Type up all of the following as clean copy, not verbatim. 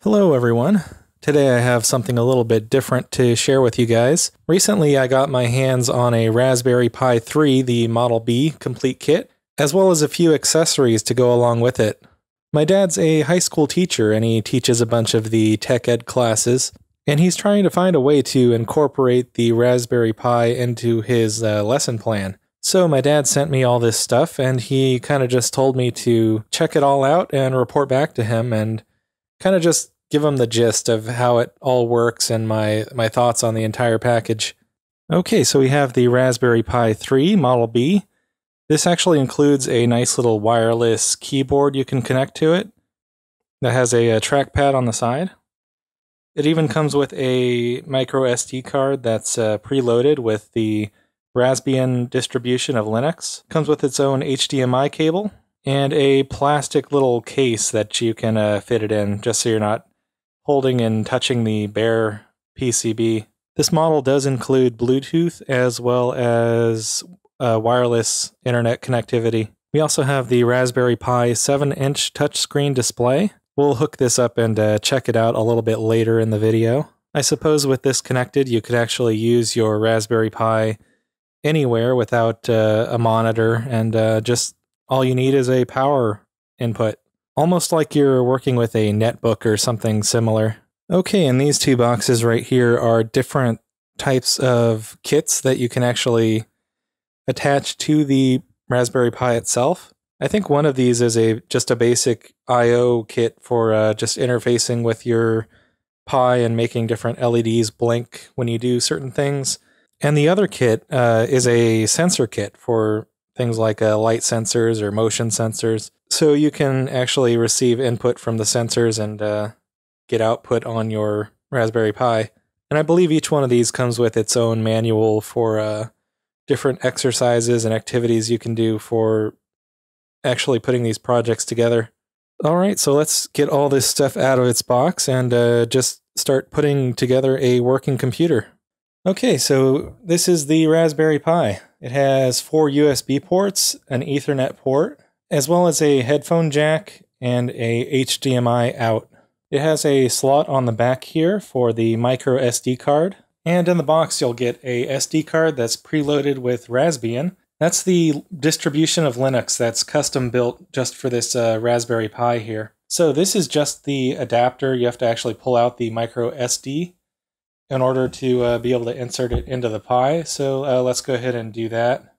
Hello everyone. Today I have something a little bit different to share with you guys. Recently I got my hands on a Raspberry Pi 3, the Model B complete kit, as well as a few accessories to go along with it. My dad's a high school teacher and he teaches a bunch of the tech ed classes, and he's trying to find a way to incorporate the Raspberry Pi into his lesson plan. So my dad sent me all this stuff and he kind of just told me to check it all out and report back to him and kind of just give him the gist of how it all works and my thoughts on the entire package. Okay, so we have the Raspberry Pi 3 Model B. This actually includes a nice little wireless keyboard you can connect to it that has a trackpad on the side. It even comes with a micro SD card that's preloaded with the Raspbian distribution of Linux. Comes with its own HDMI cable and a plastic little case that you can fit it in, just so you're not holding and touching the bare PCB. This model does include Bluetooth as well as wireless internet connectivity. We also have the Raspberry Pi 7-inch touchscreen display. We'll hook this up and check it out a little bit later in the video. I suppose with this connected, you could actually use your Raspberry Pi anywhere without a monitor, and just all you need is a power input. Almost like you're working with a netbook or something similar. Okay, and these two boxes right here are different types of kits that you can actually attach to the Raspberry Pi itself. I think one of these is just a basic I/O kit for just interfacing with your Pi and making different LEDs blink when you do certain things. And the other kit is a sensor kit for things like light sensors or motion sensors. So you can actually receive input from the sensors and get output on your Raspberry Pi. And I believe each one of these comes with its own manual for different exercises and activities you can do for actually putting these projects together. Alright, so let's get all this stuff out of its box and just start putting together a working computer. Okay, so this is the Raspberry Pi. It has 4 USB ports, an Ethernet port, as well as a headphone jack and a HDMI out. It has a slot on the back here for the micro SD card, and in the box you'll get a SD card that's preloaded with Raspbian. That's the distribution of Linux that's custom built just for this Raspberry Pi here. So this is just the adapter. You have to actually pull out the micro SD in order to be able to insert it into the Pi. So let's go ahead and do that.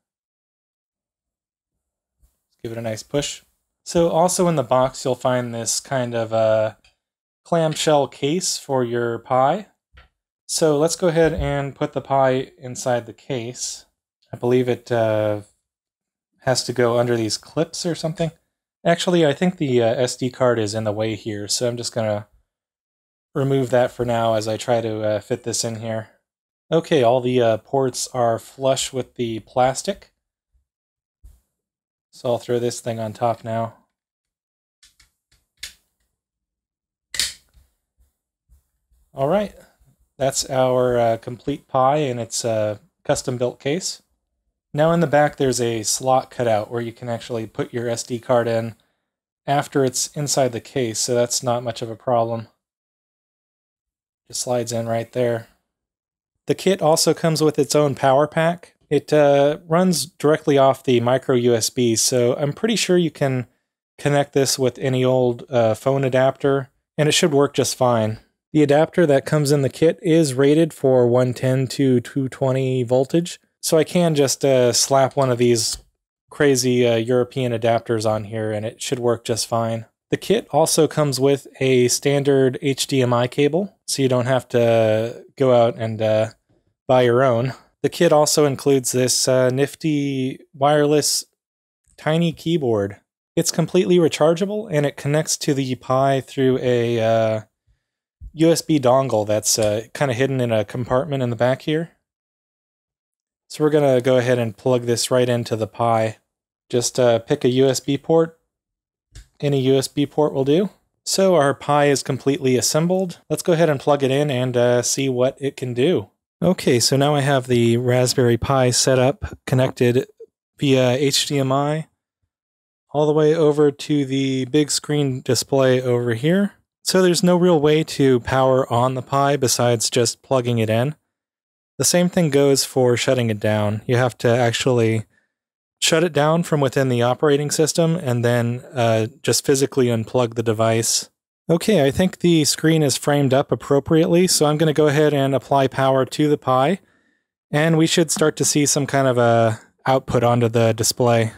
Give it a nice push. So also in the box you'll find this kind of clamshell case for your Pi. So let's go ahead and put the Pi inside the case. I believe it has to go under these clips or something. Actually, I think the SD card is in the way here, so I'm just going to remove that for now as I try to fit this in here. Okay, all the ports are flush with the plastic. So I'll throw this thing on top now. Alright, that's our complete Pi in its custom-built case. Now in the back there's a slot cut out where you can actually put your SD card in after it's inside the case, so that's not much of a problem. Just slides in right there. The kit also comes with its own power pack. It runs directly off the micro USB, so I'm pretty sure you can connect this with any old phone adapter, and it should work just fine. The adapter that comes in the kit is rated for 110 to 220 voltage, so I can just slap one of these crazy European adapters on here and it should work just fine. The kit also comes with a standard HDMI cable, so you don't have to go out and buy your own. The kit also includes this nifty wireless tiny keyboard. It's completely rechargeable and it connects to the Pi through a USB dongle that's kind of hidden in a compartment in the back here. So we're going to go ahead and plug this right into the Pi. Just pick a USB port. Any USB port will do. So our Pi is completely assembled. Let's go ahead and plug it in and see what it can do. Okay, so now I have the Raspberry Pi set up, connected via HDMI all the way over to the big screen display over here. So there's no real way to power on the Pi besides just plugging it in. The same thing goes for shutting it down. You have to actually shut it down from within the operating system and then just physically unplug the device. Okay, I think the screen is framed up appropriately, so I'm going to go ahead and apply power to the Pi, and we should start to see some kind of a output onto the display.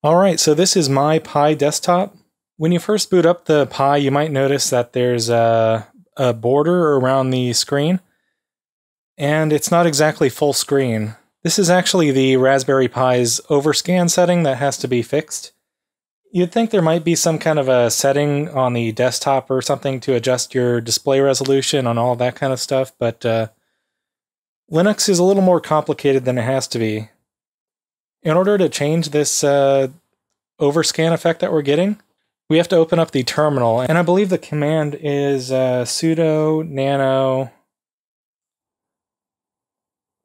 Alright, so this is my Pi desktop. When you first boot up the Pi, you might notice that there's a border around the screen, and it's not exactly full screen. This is actually the Raspberry Pi's overscan setting that has to be fixed. You'd think there might be some kind of a setting on the desktop or something to adjust your display resolution and all that kind of stuff, but Linux is a little more complicated than it has to be. In order to change this overscan effect that we're getting, we have to open up the terminal, and I believe the command is sudo nano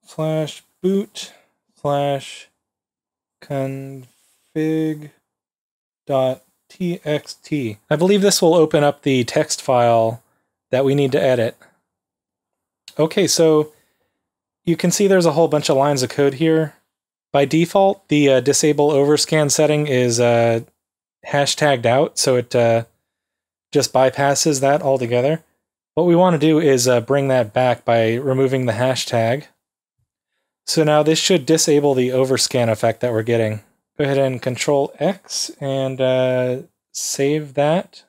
/boot/config.txt. I believe this will open up the text file that we need to edit. Okay, so you can see there's a whole bunch of lines of code here. By default, the disable overscan setting is hashtagged out, so it just bypasses that altogether. What we want to do is bring that back by removing the hashtag. So now this should disable the overscan effect that we're getting. Go ahead and Control X and save that.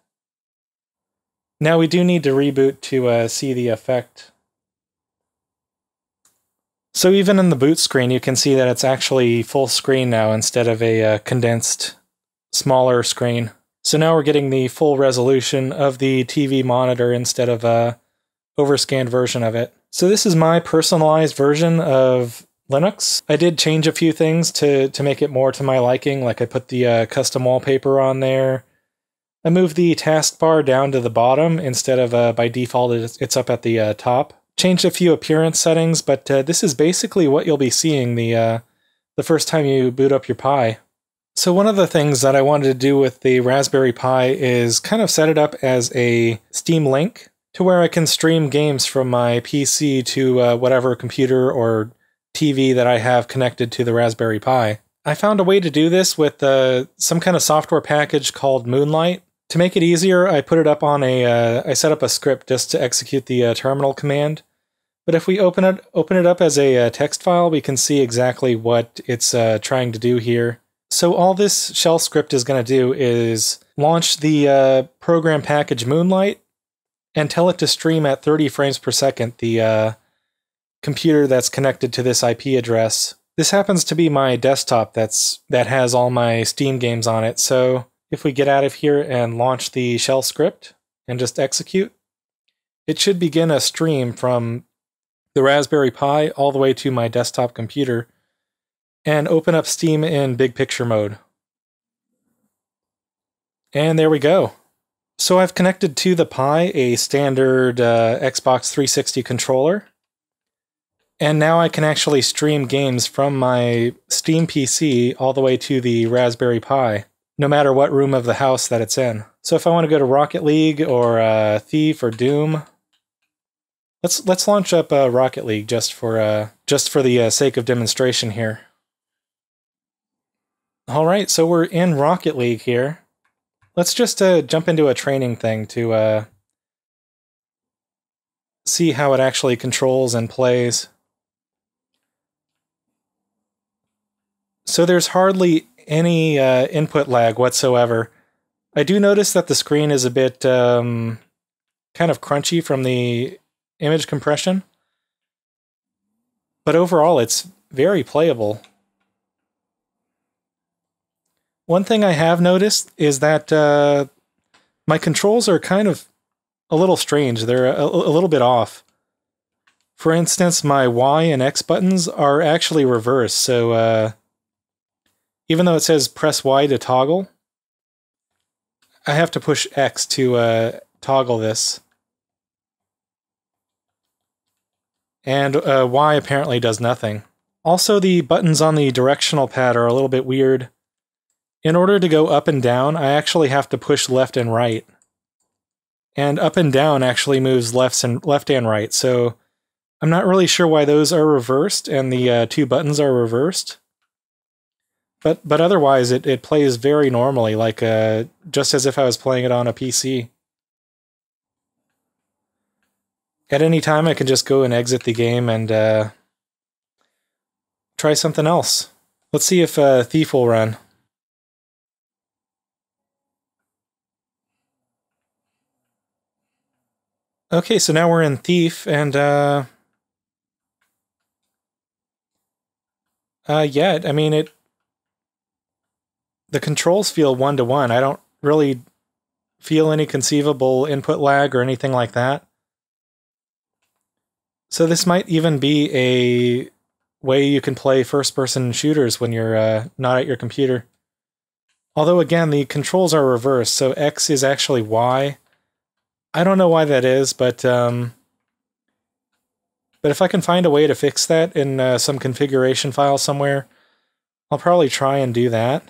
Now we do need to reboot to see the effect. So even in the boot screen, you can see that it's actually full screen now instead of a condensed, smaller screen. So now we're getting the full resolution of the TV monitor instead of a overscanned version of it. So this is my personalized version of Linux. I did change a few things to make it more to my liking, like I put the custom wallpaper on there. I moved the taskbar down to the bottom instead of by default it's up at the top. Changed a few appearance settings, but this is basically what you'll be seeing the first time you boot up your Pi. So one of the things that I wanted to do with the Raspberry Pi is kind of set it up as a Steam Link to where I can stream games from my PC to whatever computer or TV that I have connected to the Raspberry Pi. I found a way to do this with some kind of software package called Moonlight. To make it easier, I put it up on I set up a script just to execute the terminal command. But if we open it up as a text file, we can see exactly what it's trying to do here. So all this shell script is going to do is launch the program package Moonlight and tell it to stream at 30 frames per second the computer that's connected to this IP address. This happens to be my desktop that has all my Steam games on it, so if we get out of here and launch the shell script and just execute, it should begin a stream from the Raspberry Pi all the way to my desktop computer and open up Steam in big picture mode. And there we go. So I've connected to the Pi a standard Xbox 360 controller, and now I can actually stream games from my Steam PC all the way to the Raspberry Pi, no matter what room of the house that it's in. So if I want to go to Rocket League or Thief or Doom, let's launch up Rocket League just for the sake of demonstration here. All right, so we're in Rocket League here. Let's just jump into a training thing to see how it actually controls and plays. So there's hardly any input lag whatsoever. I do notice that the screen is a bit kind of crunchy from the image compression, but overall it's very playable. One thing I have noticed is that my controls are kind of a little strange. They're a little bit off. For instance, my Y and X buttons are actually reversed, so even though it says press Y to toggle, I have to push X to toggle this. and Y apparently does nothing. Also, the buttons on the directional pad are a little bit weird. In order to go up and down, I actually have to push left and right. And up and down actually moves left and right, so I'm not really sure why those are reversed and the two buttons are reversed. But otherwise, it plays very normally, like just as if I was playing it on a PC. At any time, I can just go and exit the game and try something else. Let's see if Thief will run. Okay, so now we're in Thief, and yeah, I mean the controls feel one-to-one. I don't really feel any conceivable input lag or anything like that. So this might even be a way you can play first-person shooters when you're not at your computer. Although again, the controls are reversed, so X is actually Y. I don't know why that is, but if I can find a way to fix that in some configuration file somewhere, I'll probably try and do that.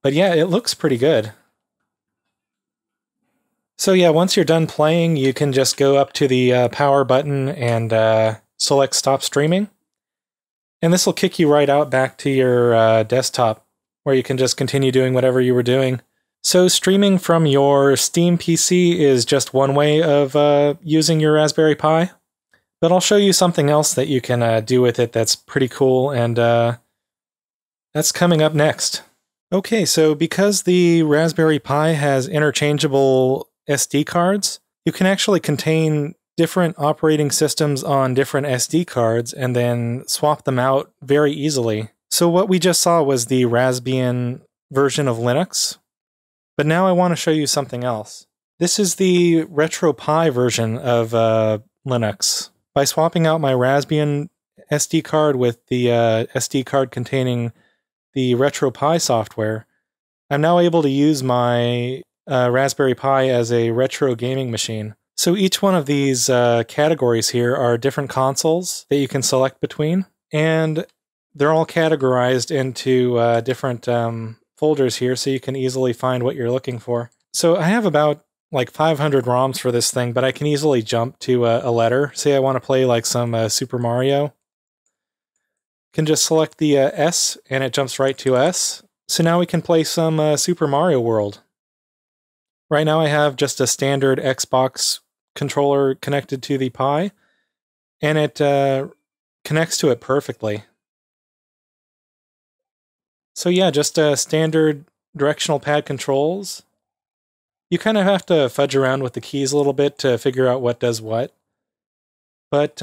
But yeah, it looks pretty good. So yeah, once you're done playing, you can just go up to the power button and select Stop Streaming. And this will kick you right out back to your desktop, where you can just continue doing whatever you were doing. So streaming from your Steam PC is just one way of using your Raspberry Pi. But I'll show you something else that you can do with it that's pretty cool, and that's coming up next. Okay, so because the Raspberry Pi has interchangeable SD cards, you can actually contain different operating systems on different SD cards and then swap them out very easily. So what we just saw was the Raspbian version of Linux, but now I want to show you something else. This is the RetroPie version of Linux. By swapping out my Raspbian SD card with the SD card containing the RetroPie software, I'm now able to use my Raspberry Pi as a retro gaming machine. So each one of these categories here are different consoles that you can select between, and they're all categorized into different folders here, so you can easily find what you're looking for. So I have about like 500 ROMs for this thing, but I can easily jump to a letter. Say I want to play like some Super Mario. Can just select the S, and it jumps right to S. So now we can play some Super Mario World. Right now I have just a standard Xbox controller connected to the Pi, and it connects to it perfectly. So yeah, just standard directional pad controls. You kind of have to fudge around with the keys a little bit to figure out what does what. But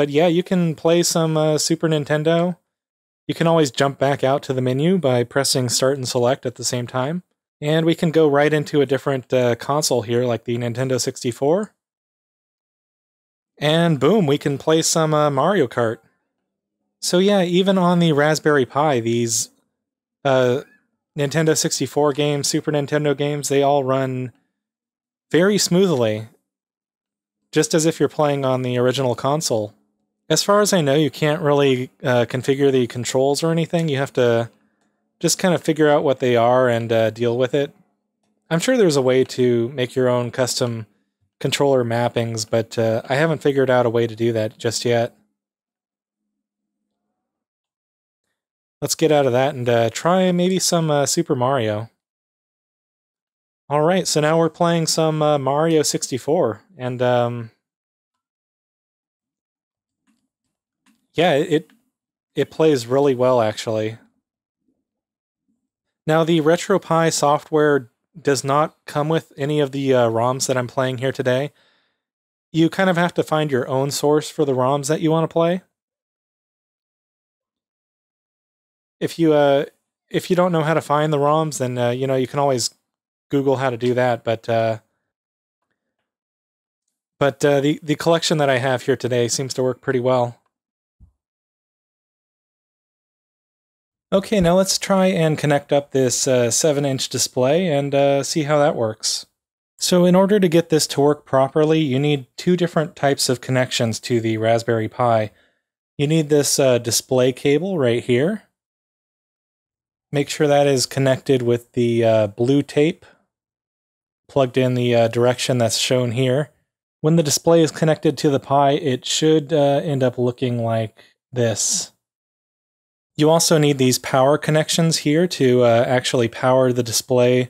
yeah, you can play some Super Nintendo. You can always jump back out to the menu by pressing Start and Select at the same time. And we can go right into a different console here, like the Nintendo 64. And boom, we can play some Mario Kart. So yeah, even on the Raspberry Pi, these Nintendo 64 games, Super Nintendo games, they all run very smoothly, just as if you're playing on the original console. As far as I know, you can't really configure the controls or anything. You have to just kind of figure out what they are and deal with it. I'm sure there's a way to make your own custom controller mappings, but I haven't figured out a way to do that just yet. Let's get out of that and try maybe some Super Mario. Alright, so now we're playing some Mario 64, and yeah, it plays really well, actually. Now, the RetroPie software does not come with any of the ROMs that I'm playing here today. You kind of have to find your own source for the ROMs that you want to play. If you don't know how to find the ROMs, then you know, you can always Google how to do that. But the collection that I have here today seems to work pretty well. Okay, now let's try and connect up this 7-inch display and see how that works. So in order to get this to work properly, you need two different types of connections to the Raspberry Pi. You need this display cable right here. Make sure that is connected with the blue tape, plugged in the direction that's shown here. When the display is connected to the Pi, it should end up looking like this. You also need these power connections here to actually power the display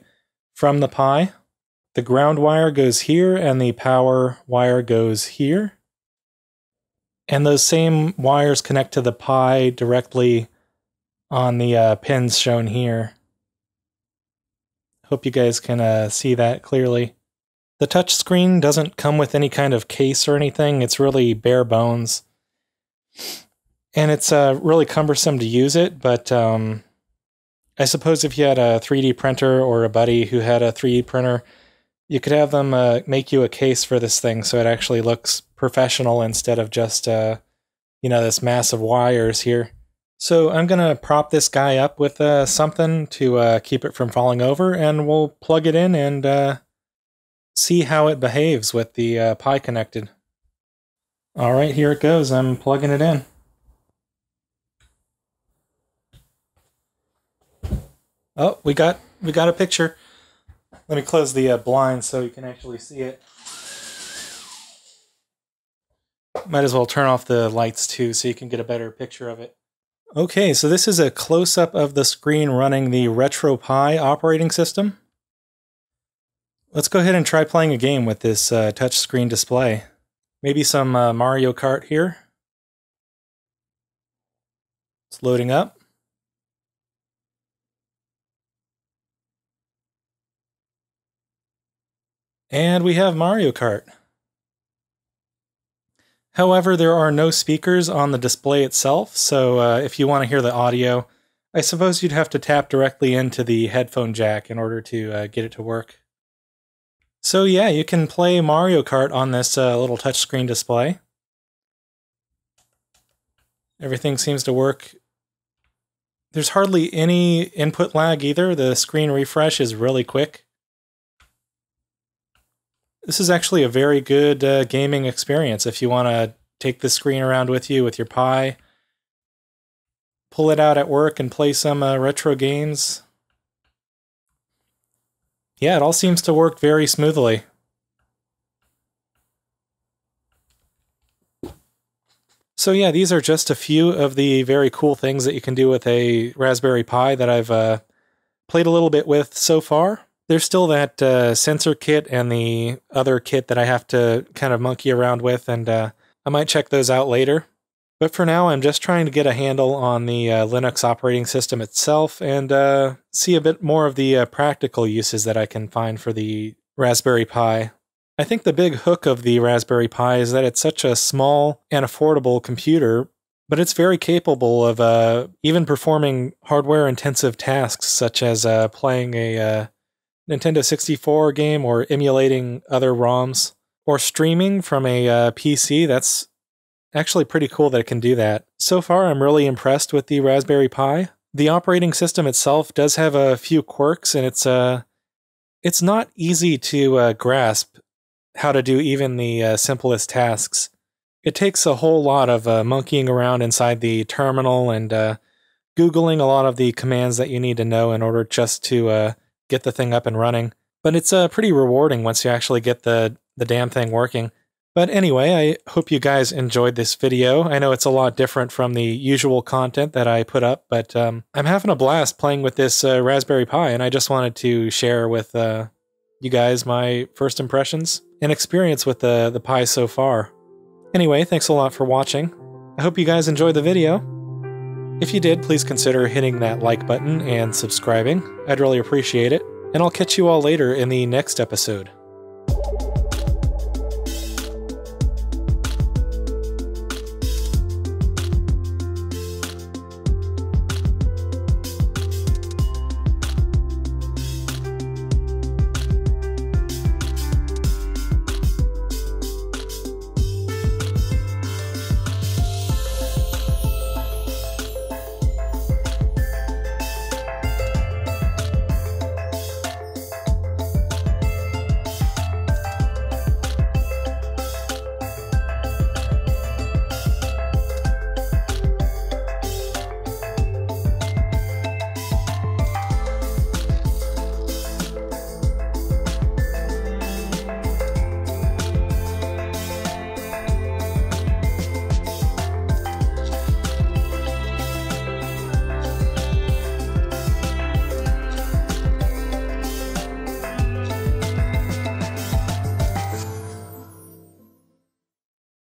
from the Pi. The ground wire goes here and the power wire goes here. And those same wires connect to the Pi directly on the pins shown here. Hope you guys can see that clearly. The touch screen doesn't come with any kind of case or anything. It's really bare bones. And it's really cumbersome to use it, but I suppose if you had a 3D printer or a buddy who had a 3D printer, you could have them make you a case for this thing so it actually looks professional instead of just, this mass of wires here. So I'm going to prop this guy up with something to keep it from falling over, and we'll plug it in and see how it behaves with the Pi connected. All right, here it goes. I'm plugging it in. Oh, we got a picture. Let me close the blind so you can actually see it. Might as well turn off the lights too so you can get a better picture of it. Okay, so this is a close-up of the screen running the RetroPie operating system. Let's go ahead and try playing a game with this touchscreen display. Maybe some Mario Kart here. It's loading up. And we have Mario Kart. However, there are no speakers on the display itself, so if you want to hear the audio, I suppose you'd have to tap directly into the headphone jack in order to get it to work. So yeah, you can play Mario Kart on this little touchscreen display. Everything seems to work. There's hardly any input lag either. The screen refresh is really quick. This is actually a very good gaming experience if you want to take the screen around with you with your Pi, pull it out at work and play some retro games. Yeah, it all seems to work very smoothly. So yeah, these are just a few of the very cool things that you can do with a Raspberry Pi that I've played a little bit with so far. There's still that sensor kit and the other kit that I have to kind of monkey around with, and I might check those out later. But for now, I'm just trying to get a handle on the Linux operating system itself and see a bit more of the practical uses that I can find for the Raspberry Pi. I think the big hook of the Raspberry Pi is that it's such a small and affordable computer, but it's very capable of even performing hardware-intensive tasks such as playing a Nintendo 64 game or emulating other ROMs or streaming from a PC. That's actually pretty cool that it can do that. So far, I'm really impressed with the Raspberry Pi. The operating system itself does have a few quirks, and it's not easy to grasp how to do even the simplest tasks. It takes a whole lot of monkeying around inside the terminal and Googling a lot of the commands that you need to know in order just to get the thing up and running. But it's pretty rewarding once you actually get the damn thing working. But anyway, I hope you guys enjoyed this video. I know it's a lot different from the usual content that I put up, but I'm having a blast playing with this Raspberry Pi, and I just wanted to share with you guys my first impressions and experience with the Pi so far. Anyway, thanks a lot for watching. I hope you guys enjoyed the video. If you did, please consider hitting that like button and subscribing. I'd really appreciate it. And I'll catch you all later in the next episode.